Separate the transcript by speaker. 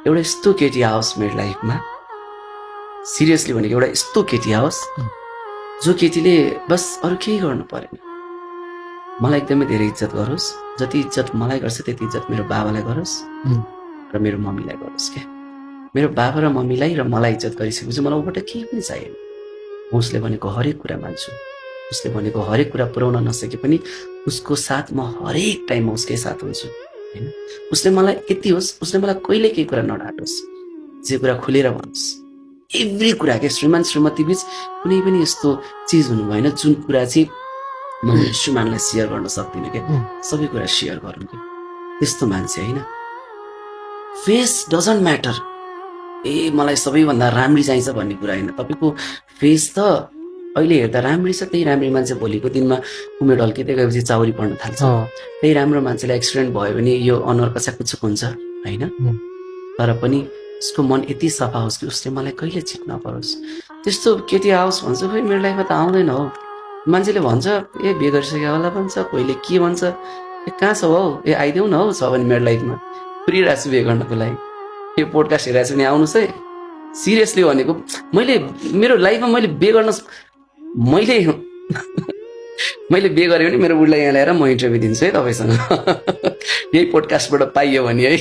Speaker 1: एउटा यस्तो केटी आओस् मेरो लाइफमा, सिरियसली भनेको एउटा यस्तो केटी आओस् जो केटीले बस अरू केही गर्नु परेन, मलाई एकदमै धेरै इज्जत गरोस्, जति इज्जत मलाई गर्छ त्यति इज्जत मेरो बाबालाई गरोस् र मेरो मम्मीलाई गरोस्। क्या मेरो बाबा र मम्मीलाई र मलाई इज्जत गरिसकेपछि मलाई उबाट केही पनि चाहिएन। म उसले भनेको हरेक कुरा मान्छु, उसले भनेको हरेक कुरा पुर्याउन नसके पनि उसको साथ म हरेक टाइममा उसकै साथ हुन्छु होइन। उसले मलाई यति होस्, उसले मलाई कहिले केही कुरा नडाँटोस्, जे कुरा खुलेर भनोस्, एभ्री कुरा के श्रीमान श्रीमती बिच कुनै पनि यस्तो चिज हुनु भएन जुन कुरा चाहिँ म श्रीमानलाई सेयर गर्न सक्दिनँ। क्या सबै कुरा सेयर गरौँ, क्या त्यस्तो मान्छे होइन। फेस डजन्ट म्याटर, मलाई सबैभन्दा राम्री चाहिन्छ भन्ने कुरा होइन। तपाईँको फेस त अहिले हेर्दा राम्री छ, त्यही राम्री मान्छे भोलिको दिनमा उमेर ढल्किँदै गएपछि चाउरी पर्न थाल्छ। त्यही राम्रो मान्छेलाई एक्सिडेन्ट भयो भने यो अनुहार कचाकुचुक हुन्छ होइन। तर पनि उसको मन यति सफा होस् कि उसले मलाई कहिले चिट नपरोस्। त्यस्तो केटी आओस् भन्छ, खोइ मेरो लाइफमा त आउँदैन हो। मान्छेले भन्छ बिहे गरिसक्यो होला भन्छ, कोहीले के भन्छ, कहाँ छ हौ, आइदेऊ न हौ, छ भने मेरो लाइफमा फ्रिरहेको छु बिहे गर्नको लागि। यो पोडकास्ट हेरेको छु भने आउनुहोस् है। सिरियसली भनेको मैले मेरो लाइफमा मैले बिहे गर्न मैले बिहे गरेँ भने मेरो बुढीलाई यहाँ ल्याएर म इन्टरभ्यू दिन्छु है तपाईँसँग। यही पोडकास्टबाट पाइयो भने है।